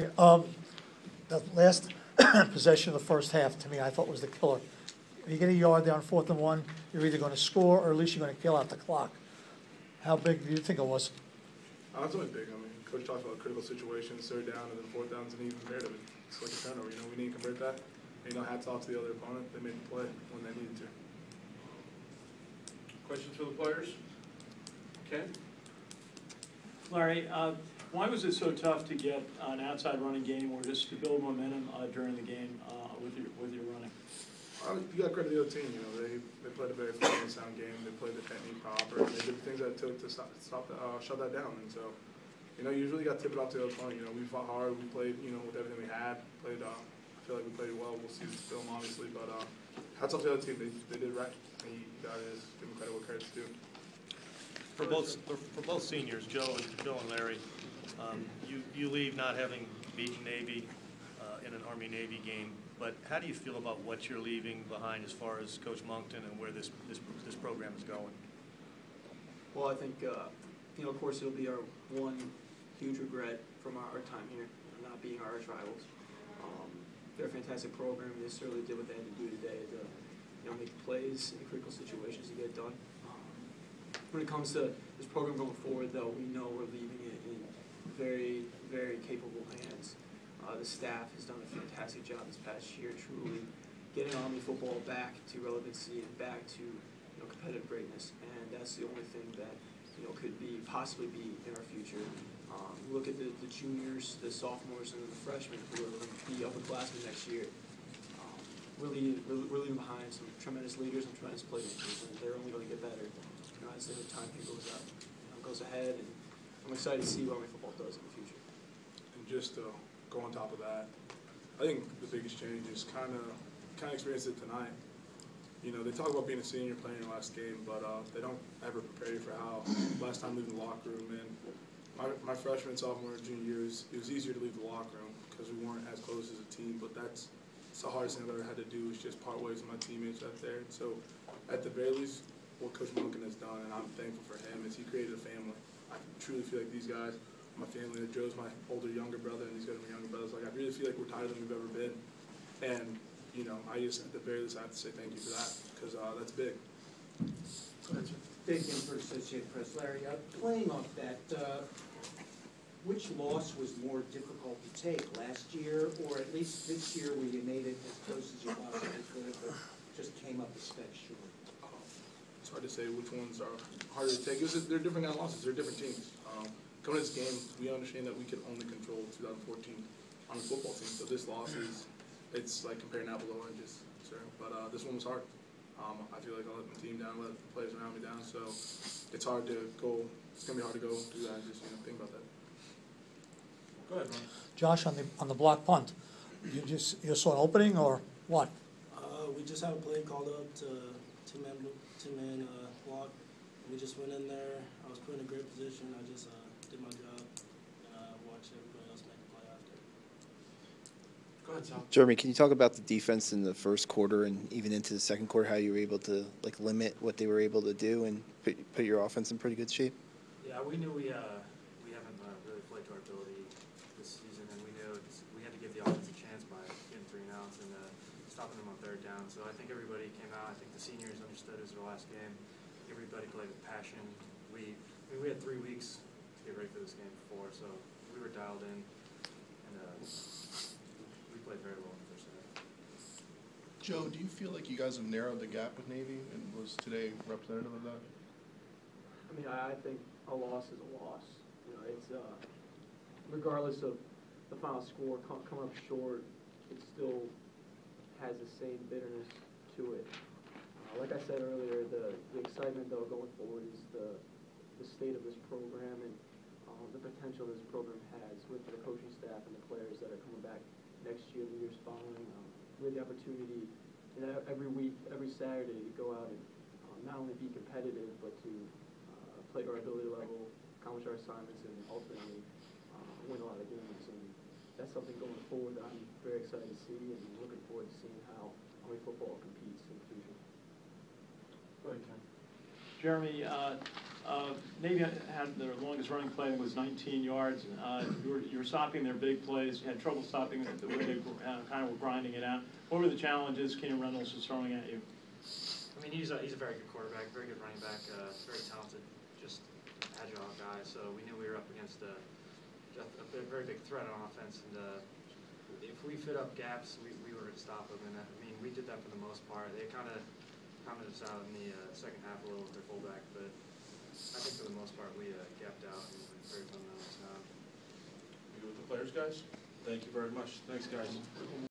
The last possession of the first half, to me, I thought was the killer. If you get a yard there on 4th and 1, you're either going to score or at least you're going to kill out the clock. How big do you think it was? It's only big. I mean, Coach talks about critical situations, 3rd down, and then 4th down's an even comparative. It's like a turnover. You know, we need to convert that. And, hats off to the other opponent. They made the play when they needed to. Questions for the players? Ken? Larry, why was it so tough to get an outside running game or just to build momentum during the game with your running? You got credit to the other team. They played a very fun and sound game. They played the technique proper. They did the things that it took to shut that down. And so, usually you got to tip it off to the other opponent. We fought hard. We played, with everything we had. I feel like we played well. We'll see the film, obviously. But hats off to the other team. They did right. You got to give them credit where credit's due. For both seniors, Joe and Larry, you leave not having beaten Navy in an Army-Navy game, but how do you feel about what you're leaving behind as far as Coach Moncton and where this program is going? Well, I think of course it'll be our one huge regret from our time here, not being our arch rivals. They're a fantastic program. They certainly did what they had to do today to make plays in critical situations to get it done. When it comes to this program going forward, though, we know we're leaving it in very, very capable hands. The staff has done a fantastic job this past year, truly getting Army football back to relevancy and back to competitive greatness, and that's the only thing that could possibly be in our future. Look at the juniors, the sophomores, and the freshmen who are going to be upperclassmen next year. We're leaving behind some tremendous leaders and tremendous playmakers, and they're only going to get better as the time goes ahead, and I'm excited to see what Army football does in the future. And just to go on top of that, I think the biggest change is kind of experienced it tonight. They talk about being a senior playing your last game, but they don't ever prepare you for how last time leaving the locker room. And my freshman, sophomore, and junior years, it was easier to leave the locker room because we weren't as close as a team. But that's the hardest thing I've ever had to do is just part ways with my teammates out there. And so, at the very least, what Coach Moncton has done, and I'm thankful for him, is he created a family. I truly feel like these guys, my family, Joe's my younger brother, and these guys are my younger brothers. Like, I really feel like we're tighter than we've ever been. And, I just, at the very least, I have to say thank you for that, because that's big. Big in for Associated Press. Larry, playing off that, which loss was more difficult to take, last year, or at least this year where you made it as close as you possibly could, but just came up a speck short? It's hard to say which ones are harder to take. They're different kind of losses. They're different teams. Coming to this game, we understand that we can only control 2014 on the football team. So this loss it's like comparing apples to oranges. Sir. But this one was hard. I feel like I let my team down, let the players around me down. So it's hard to go. It's gonna be hard to go do that. And just think about that. Go ahead, Ron. Josh, on the block punt, you saw an opening or what? We just had a play called up to two-man block. We just went in there. I was put in a great position. I just did my job and watched everybody else make a play after. Go ahead, Sal. Jeremy, can you talk about the defense in the first quarter and even into the second quarter, how you were able to limit what they were able to do and put your offense in pretty good shape? Yeah, we knew we haven't really played to our ability this season, and we knew we had to give the offense a chance by getting 3 and outs and stopping them on 3rd down. So I think everybody came out. I think the seniors understood it was their last game. Everybody played with passion. We had 3 weeks to get ready for this game before, so we were dialed in, and we played very well in the first half. Joe, do you feel like you guys have narrowed the gap with Navy, and was today representative of that? I mean, I think a loss is a loss. It's regardless of the final score, coming up short, it still has the same bitterness to it. Like I said earlier, the excitement though going forward is the state of this program and the potential this program has with the coaching staff and the players that are coming back next year, the years following. We have the opportunity every week, every Saturday to go out and not only be competitive, but to play to our ability level, accomplish our assignments, and ultimately win a lot of games. And that's something going forward that I'm very excited to see, and looking forward to seeing how Army football competes in the future. Jeremy, Navy had their longest running play was 19 yards. You were stopping their big plays. You had trouble stopping the way they kind of were grinding it out. What were the challenges Keenan Reynolds was throwing at you? I mean, he's a very good quarterback, very good running back, very talented, just agile guy. So we knew we were up against a very big threat on offense, and if we fit up gaps, we were going to stop them. And I mean, we did that for the most part. They kind of counted us out in the second half a little with their fullback, but I think for the most part we gapped out and were very fundamentally sound. You with the players, guys? Thank you very much. Thanks, guys.